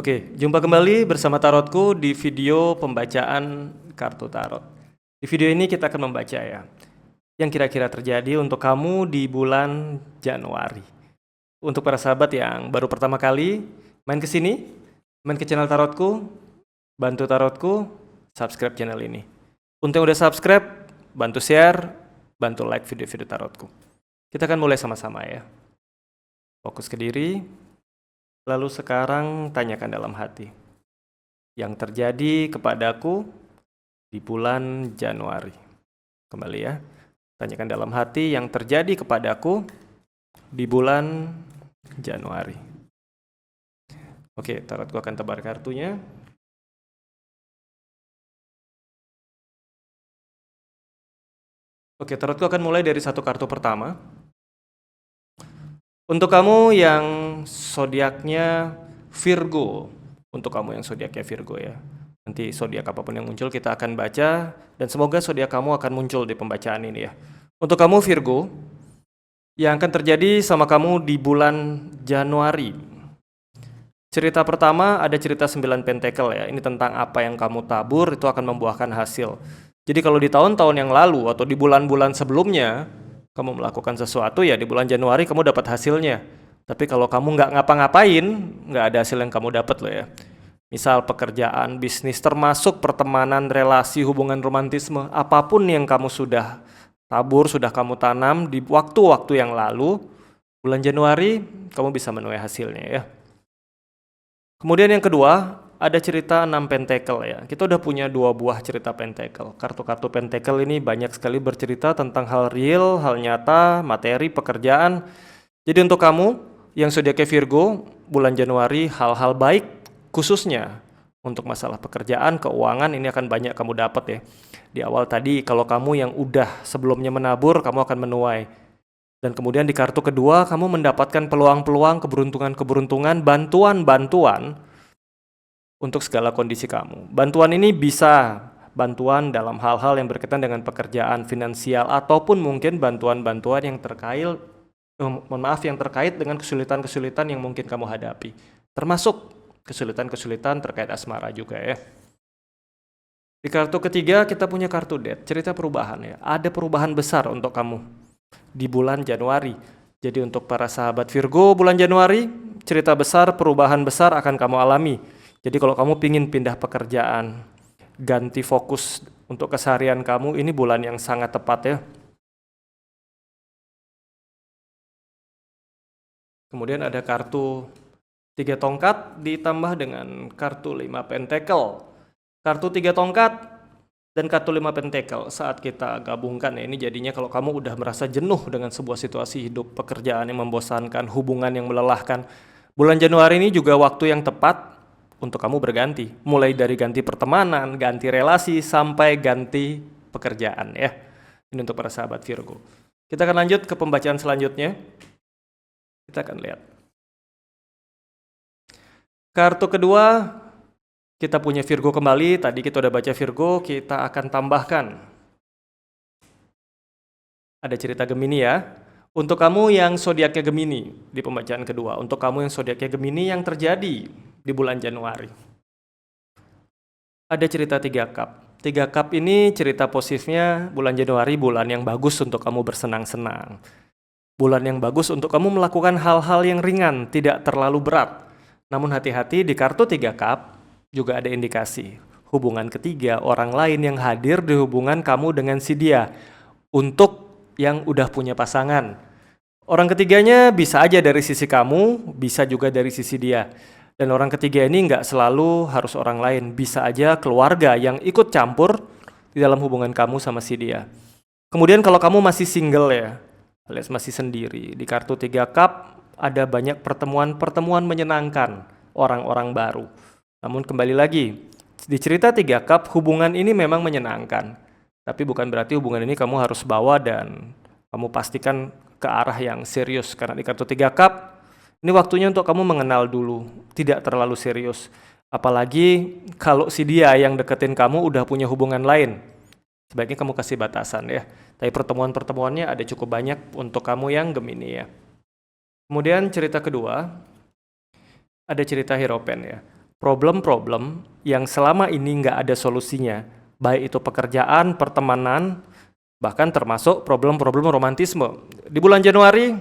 Oke, jumpa kembali bersama Tarotku di video pembacaan kartu tarot. Di video ini kita akan membaca ya, yang kira-kira terjadi untuk kamu di bulan Januari. Untuk para sahabat yang baru pertama kali main ke sini, main ke channel Tarotku, bantu Tarotku, subscribe channel ini. Untuk yang udah subscribe, bantu share, bantu like video-video Tarotku. Kita akan mulai sama-sama ya. Fokus ke diri. Lalu sekarang tanyakan dalam hati, yang terjadi kepadaku di bulan Januari. Kembali ya, tanyakan dalam hati yang terjadi kepadaku di bulan Januari. Oke, tarotku akan tebar kartunya. Oke, tarotku akan mulai dari satu kartu pertama. Untuk kamu yang zodiaknya Virgo, untuk kamu yang zodiaknya Virgo ya. Nanti zodiak apapun yang muncul kita akan baca dan semoga zodiak kamu akan muncul di pembacaan ini ya. Untuk kamu Virgo, yang akan terjadi sama kamu di bulan Januari. Cerita pertama ada cerita 9 pentakel ya. Ini tentang apa yang kamu tabur itu akan membuahkan hasil. Jadi kalau di tahun-tahun yang lalu atau di bulan-bulan sebelumnya kamu melakukan sesuatu ya di bulan Januari kamu dapat hasilnya. Tapi kalau kamu nggak ngapa-ngapain, nggak ada hasil yang kamu dapat loh ya. Misal pekerjaan, bisnis, termasuk pertemanan, relasi, hubungan romantisme, apapun yang kamu sudah tabur, sudah kamu tanam di waktu-waktu yang lalu, bulan Januari kamu bisa menuai hasilnya ya. Kemudian yang kedua, ada cerita 6 pentakel ya. Kita udah punya 2 buah cerita pentakel. Kartu-kartu pentakel ini banyak sekali bercerita tentang hal real, hal nyata, materi, pekerjaan. Jadi untuk kamu yang zodiaknya Virgo, bulan Januari hal-hal baik khususnya untuk masalah pekerjaan, keuangan ini akan banyak kamu dapat ya. Di awal tadi kalau kamu yang udah sebelumnya menabur, kamu akan menuai. Dan kemudian di kartu kedua kamu mendapatkan peluang-peluang, keberuntungan-keberuntungan, bantuan-bantuan untuk segala kondisi kamu. Bantuan ini bisa bantuan dalam hal-hal yang berkaitan dengan pekerjaan, finansial, ataupun mungkin bantuan-bantuan yang terkait dengan kesulitan-kesulitan yang mungkin kamu hadapi. Termasuk kesulitan-kesulitan terkait asmara juga ya. Di kartu ketiga kita punya kartu Death, cerita perubahan ya. Ada perubahan besar untuk kamu di bulan Januari. Jadi untuk para sahabat Virgo bulan Januari, cerita besar, perubahan besar akan kamu alami. Jadi kalau kamu pingin pindah pekerjaan, ganti fokus untuk keseharian kamu, ini bulan yang sangat tepat ya. Kemudian ada kartu 3 tongkat ditambah dengan kartu 5 pentakel. Kartu 3 tongkat dan kartu 5 pentakel saat kita gabungkan ya, ini jadinya kalau kamu udah merasa jenuh dengan sebuah situasi hidup, pekerjaan yang membosankan, hubungan yang melelahkan, bulan Januari ini juga waktu yang tepat untuk kamu berganti, mulai dari ganti pertemanan, ganti relasi, sampai ganti pekerjaan ya. Ini untuk para sahabat Virgo. Kita akan lanjut ke pembacaan selanjutnya. Kita akan lihat. Kartu kedua, kita punya Virgo kembali. Tadi kita udah baca Virgo, kita akan tambahkan. Ada cerita Gemini ya. Untuk kamu yang zodiaknya Gemini di pembacaan kedua, untuk kamu yang zodiaknya Gemini yang terjadi di bulan Januari. Ada cerita 3 cup. 3 cup ini cerita positifnya bulan Januari bulan yang bagus untuk kamu bersenang-senang. Bulan yang bagus untuk kamu melakukan hal-hal yang ringan, tidak terlalu berat. Namun hati-hati di kartu 3 cup juga ada indikasi hubungan ketiga, orang lain yang hadir di hubungan kamu dengan si dia. Untuk yang udah punya pasangan, orang ketiganya bisa aja dari sisi kamu, bisa juga dari sisi dia. Dan orang ketiga ini nggak selalu harus orang lain, bisa aja keluarga yang ikut campur di dalam hubungan kamu sama si dia. Kemudian kalau kamu masih single ya, alias masih sendiri, di kartu 3 cup ada banyak pertemuan-pertemuan menyenangkan, orang-orang baru. Namun kembali lagi, di cerita 3 cup hubungan ini memang menyenangkan. Tapi bukan berarti hubungan ini kamu harus bawa dan kamu pastikan ke arah yang serius. Karena di kartu 3 cup, ini waktunya untuk kamu mengenal dulu, tidak terlalu serius. Apalagi kalau si dia yang deketin kamu udah punya hubungan lain. Sebaiknya kamu kasih batasan ya. Tapi pertemuan-pertemuannya ada cukup banyak untuk kamu yang Gemini ya. Kemudian cerita kedua, ada cerita Hierophant ya. problem-problem yang selama ini nggak ada solusinya, baik itu pekerjaan, pertemanan, bahkan termasuk problem-problem romantisme. Di bulan Januari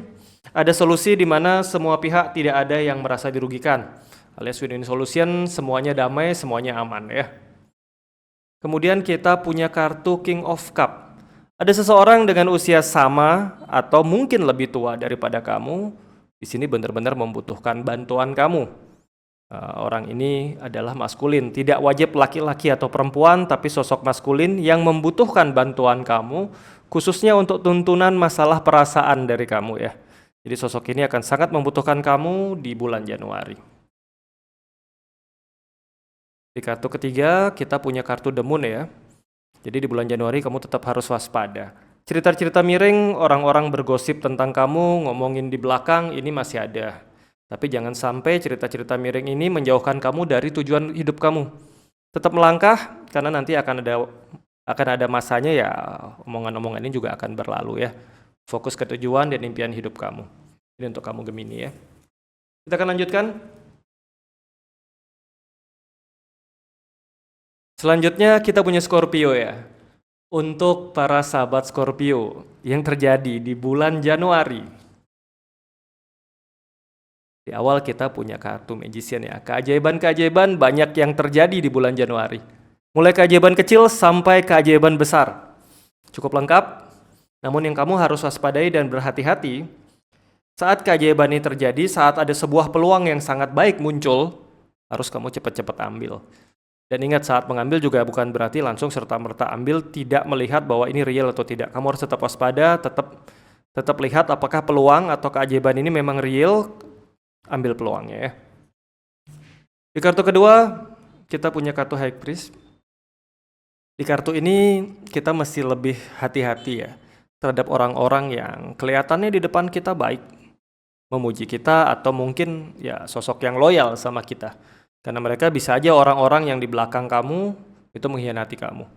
ada solusi di mana semua pihak tidak ada yang merasa dirugikan, alias win-win solution, semuanya damai, semuanya aman ya. Kemudian kita punya kartu King of Cup. Ada seseorang dengan usia sama atau mungkin lebih tua daripada kamu, di sini benar-benar membutuhkan bantuan kamu. Orang ini adalah maskulin, tidak wajib laki-laki atau perempuan, tapi sosok maskulin yang membutuhkan bantuan kamu, khususnya untuk tuntunan masalah perasaan dari kamu ya. Jadi sosok ini akan sangat membutuhkan kamu di bulan Januari. Di kartu ketiga, kita punya kartu The Moon ya. Jadi di bulan Januari kamu tetap harus waspada. Cerita-cerita miring, orang-orang bergosip tentang kamu, ngomongin di belakang, ini masih ada. Tapi jangan sampai cerita-cerita miring ini menjauhkan kamu dari tujuan hidup kamu. Tetap melangkah, karena nanti akan ada masanya ya, omongan-omongan ini juga akan berlalu ya. Fokus ke tujuan dan impian hidup kamu. Ini untuk kamu Gemini ya. Kita akan lanjutkan. Selanjutnya kita punya Scorpio ya. Untuk para sahabat Scorpio yang terjadi di bulan Januari. Di awal kita punya kartu Magician ya. Keajaiban-keajaiban banyak yang terjadi di bulan Januari. Mulai keajaiban kecil sampai keajaiban besar. Cukup lengkap. Namun yang kamu harus waspadai dan berhati-hati, saat keajaiban ini terjadi, saat ada sebuah peluang yang sangat baik muncul, harus kamu cepat-cepat ambil. Dan ingat, saat mengambil juga bukan berarti langsung serta-merta ambil, tidak melihat bahwa ini real atau tidak. Kamu harus tetap waspada, tetap lihat apakah peluang atau keajaiban ini memang real, ambil peluangnya ya. Di kartu kedua, kita punya kartu High Priest. Di kartu ini kita mesti lebih hati-hati ya terhadap orang-orang yang kelihatannya di depan kita baik, memuji kita, atau mungkin ya sosok yang loyal sama kita. Karena mereka bisa aja orang-orang yang di belakang kamu itu mengkhianati kamu.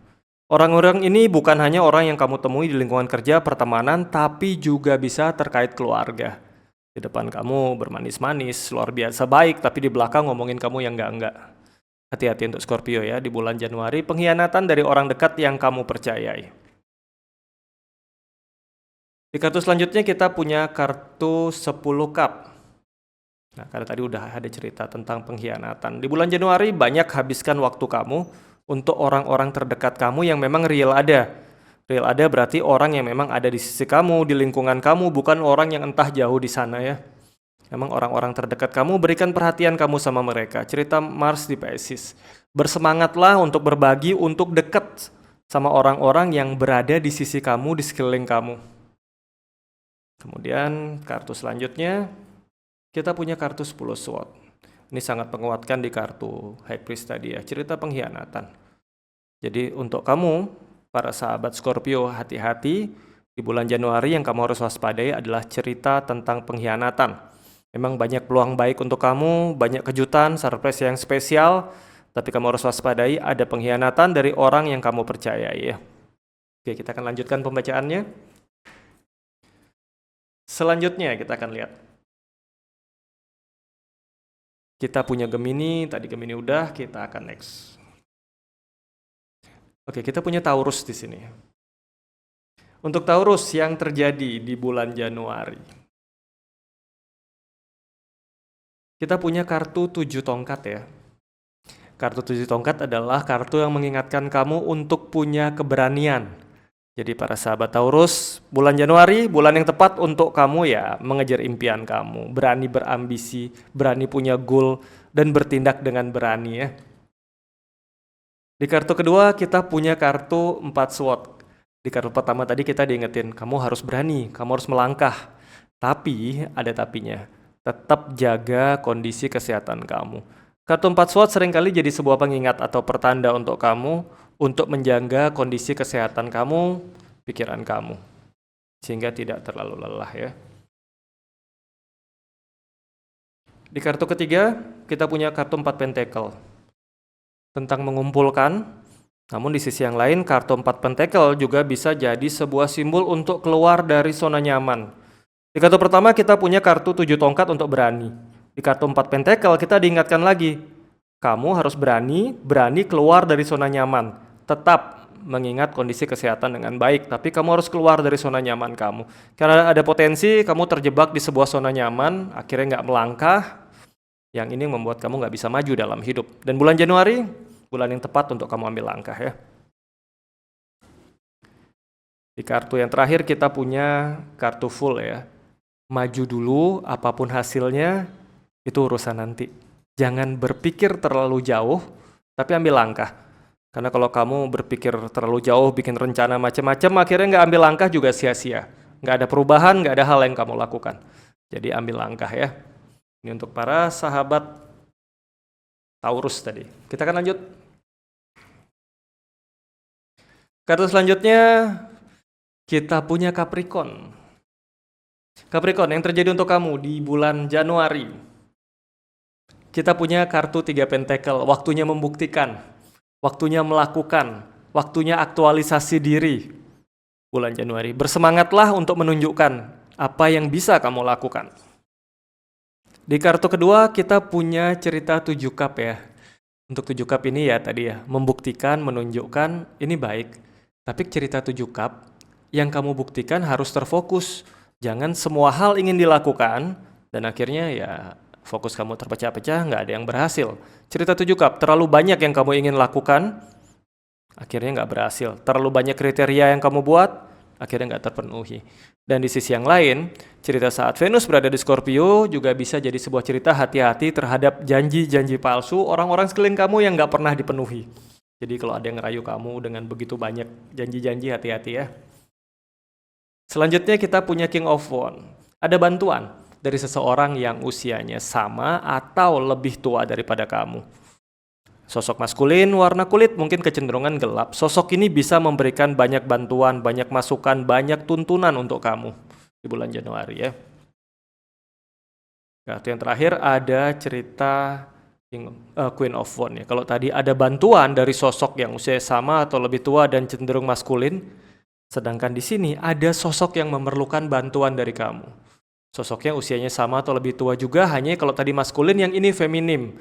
Orang-orang ini bukan hanya orang yang kamu temui di lingkungan kerja, pertemanan, tapi juga bisa terkait keluarga. Di depan kamu bermanis-manis, luar biasa baik, tapi di belakang ngomongin kamu yang enggak-enggak. Hati-hati untuk Scorpio ya, di bulan Januari, pengkhianatan dari orang dekat yang kamu percayai. Di kartu selanjutnya kita punya kartu 10 cup. Nah, karena tadi udah ada cerita tentang pengkhianatan. Di bulan Januari banyak habiskan waktu kamu untuk orang-orang terdekat kamu yang memang real ada. Real ada berarti orang yang memang ada di sisi kamu, di lingkungan kamu, bukan orang yang entah jauh di sana ya. Memang orang-orang terdekat kamu, berikan perhatian kamu sama mereka. Cerita Mars di Pisces. Bersemangatlah untuk berbagi, untuk dekat sama orang-orang yang berada di sisi kamu, di sekeliling kamu. Kemudian kartu selanjutnya, kita punya kartu 10 sword. Ini sangat menguatkan di kartu High Priest tadi ya, cerita pengkhianatan. Jadi untuk kamu, para sahabat Scorpio, hati-hati. Di bulan Januari yang kamu harus waspadai adalah cerita tentang pengkhianatan. Memang banyak peluang baik untuk kamu, banyak kejutan, surprise yang spesial, tapi kamu harus waspadai ada pengkhianatan dari orang yang kamu percayai ya. Oke, kita akan lanjutkan pembacaannya. Selanjutnya kita akan lihat. Kita punya Gemini, tadi Gemini udah, kita akan next. Oke, kita punya Taurus di sini. Untuk Taurus yang terjadi di bulan Januari. Kita punya kartu 7 tongkat ya. Kartu 7 tongkat adalah kartu yang mengingatkan kamu untuk punya keberanian. Jadi para sahabat Taurus, bulan Januari, bulan yang tepat untuk kamu ya mengejar impian kamu. Berani berambisi, berani punya goal, dan bertindak dengan berani ya. Di kartu kedua kita punya kartu 4 sword. Di kartu pertama tadi kita diingetin, kamu harus berani, kamu harus melangkah. Tapi, ada tapinya, tetap jaga kondisi kesehatan kamu. Kartu 4 sword seringkali jadi sebuah pengingat atau pertanda untuk kamu, untuk menjaga kondisi kesehatan kamu, pikiran kamu, sehingga tidak terlalu lelah ya. Di kartu ketiga, kita punya kartu 4 pentacle. Tentang mengumpulkan, namun di sisi yang lain, kartu 4 pentacle juga bisa jadi sebuah simbol untuk keluar dari zona nyaman. Di kartu pertama kita punya kartu 7 tongkat untuk berani. Di kartu 4 pentacle kita diingatkan lagi, Kamu harus berani keluar dari zona nyaman. Tetap mengingat kondisi kesehatan dengan baik, tapi kamu harus keluar dari zona nyaman kamu. Karena ada potensi kamu terjebak di sebuah zona nyaman, akhirnya nggak melangkah, yang ini membuat kamu nggak bisa maju dalam hidup. Dan bulan Januari, bulan yang tepat untuk kamu ambil langkah ya. Di kartu yang terakhir kita punya kartu full ya. Maju dulu, apapun hasilnya, itu urusan nanti. Jangan berpikir terlalu jauh, tapi ambil langkah. Karena kalau kamu berpikir terlalu jauh, bikin rencana macam-macam, akhirnya nggak ambil langkah juga sia-sia. Nggak ada perubahan, nggak ada hal yang kamu lakukan. Jadi ambil langkah ya. Ini untuk para sahabat Taurus tadi. Kita akan lanjut. Kartu selanjutnya, kita punya Capricorn. Capricorn, yang terjadi untuk kamu di bulan Januari. Kita punya kartu 3 pentakel, waktunya membuktikan, waktunya melakukan, waktunya aktualisasi diri. Bulan Januari, bersemangatlah untuk menunjukkan apa yang bisa kamu lakukan. Di kartu kedua, kita punya cerita 7 cup ya. Untuk 7 cup ini ya tadi ya, membuktikan, menunjukkan, ini baik. Tapi cerita 7 cup, yang kamu buktikan harus terfokus. Jangan semua hal ingin dilakukan, dan akhirnya ya fokus kamu terpecah-pecah, nggak ada yang berhasil. Cerita 7 cup, terlalu banyak yang kamu ingin lakukan, akhirnya nggak berhasil. Terlalu banyak kriteria yang kamu buat, akhirnya nggak terpenuhi. Dan di sisi yang lain, cerita saat Venus berada di Scorpio juga bisa jadi sebuah cerita hati-hati terhadap janji-janji palsu orang-orang sekeliling kamu yang nggak pernah dipenuhi. Jadi kalau ada yang ngerayu kamu dengan begitu banyak janji-janji, hati-hati ya. Selanjutnya kita punya King of Wands. Ada bantuan dari seseorang yang usianya sama atau lebih tua daripada kamu. Sosok maskulin, warna kulit mungkin kecenderungan gelap. Sosok ini bisa memberikan banyak bantuan, banyak masukan, banyak tuntunan untuk kamu di bulan Januari ya. Kartu yang terakhir ada cerita Queen of Wands ya. Kalau tadi ada bantuan dari sosok yang usia sama atau lebih tua dan cenderung maskulin, sedangkan di sini ada sosok yang memerlukan bantuan dari kamu. Sosoknya usianya sama atau lebih tua juga, hanya kalau tadi maskulin, yang ini feminim.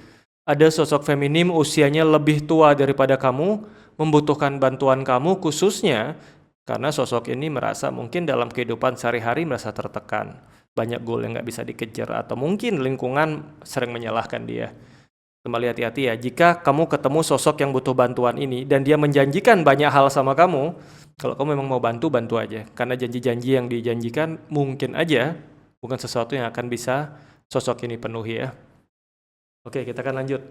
Ada sosok feminim usianya lebih tua daripada kamu, membutuhkan bantuan kamu khususnya karena sosok ini merasa mungkin dalam kehidupan sehari-hari merasa tertekan. Banyak goal yang nggak bisa dikejar atau mungkin lingkungan sering menyalahkan dia. Kembali hati-hati ya, jika kamu ketemu sosok yang butuh bantuan ini dan dia menjanjikan banyak hal sama kamu, kalau kamu memang mau bantu, bantu aja. Karena janji-janji yang dijanjikan mungkin aja bukan sesuatu yang akan bisa sosok ini penuhi ya. Oke, kita akan lanjut.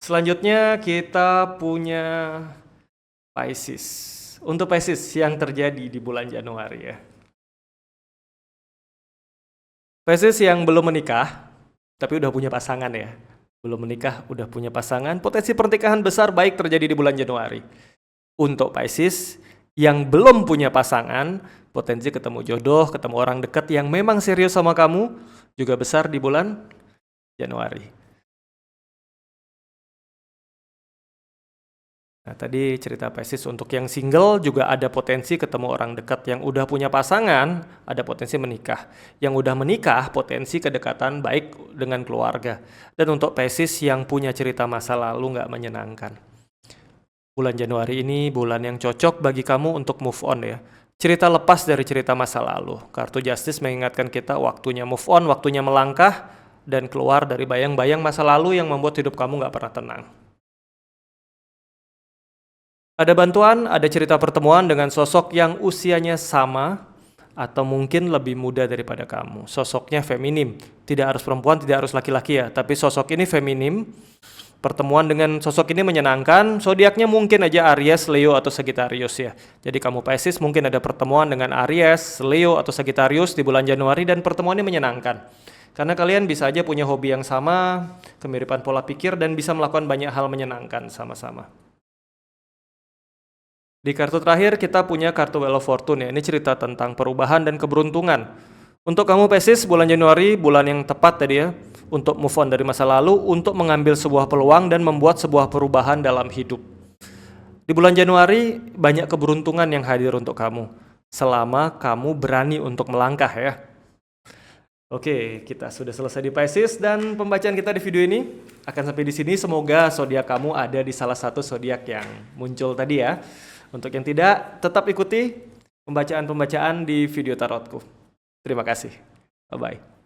Selanjutnya kita punya Pisces. Untuk Pisces yang terjadi di bulan Januari ya. Pisces yang belum menikah, tapi udah punya pasangan ya. Belum menikah, udah punya pasangan. Potensi pernikahan besar baik terjadi di bulan Januari. Untuk Pisces yang belum punya pasangan, potensi ketemu jodoh, ketemu orang dekat yang memang serius sama kamu, juga besar di bulan Januari. Nah, tadi cerita Pisces untuk yang single juga ada potensi ketemu orang dekat. Yang udah punya pasangan, ada potensi menikah. Yang udah menikah, potensi kedekatan baik dengan keluarga. Dan untuk Pisces yang punya cerita masa lalu nggak menyenangkan. Bulan Januari ini bulan yang cocok bagi kamu untuk move on ya. Cerita lepas dari cerita masa lalu. Kartu Justice mengingatkan kita waktunya move on, waktunya melangkah, dan keluar dari bayang-bayang masa lalu yang membuat hidup kamu nggak pernah tenang. Ada bantuan, ada cerita pertemuan dengan sosok yang usianya sama atau mungkin lebih muda daripada kamu. Sosoknya feminim, tidak harus perempuan, tidak harus laki-laki ya, tapi sosok ini feminim. Pertemuan dengan sosok ini menyenangkan, zodiaknya mungkin aja Aries, Leo, atau Sagittarius ya. Jadi kamu Pisces mungkin ada pertemuan dengan Aries, Leo, atau Sagittarius di bulan Januari dan pertemuan ini menyenangkan. Karena kalian bisa aja punya hobi yang sama, kemiripan pola pikir, dan bisa melakukan banyak hal menyenangkan sama-sama. Di kartu terakhir kita punya kartu Wheel of Fortune ya. Ini cerita tentang perubahan dan keberuntungan. Untuk kamu Pisces, bulan Januari, bulan yang tepat tadi ya. Untuk move on dari masa lalu, untuk mengambil sebuah peluang dan membuat sebuah perubahan dalam hidup. Di bulan Januari, banyak keberuntungan yang hadir untuk kamu. Selama kamu berani untuk melangkah ya. Oke, kita sudah selesai di Pisces dan pembacaan kita di video ini akan sampai di sini. Semoga zodiak kamu ada di salah satu zodiak yang muncul tadi ya. Untuk yang tidak, tetap ikuti pembacaan-pembacaan di video tarotku. Terima kasih. Bye-bye.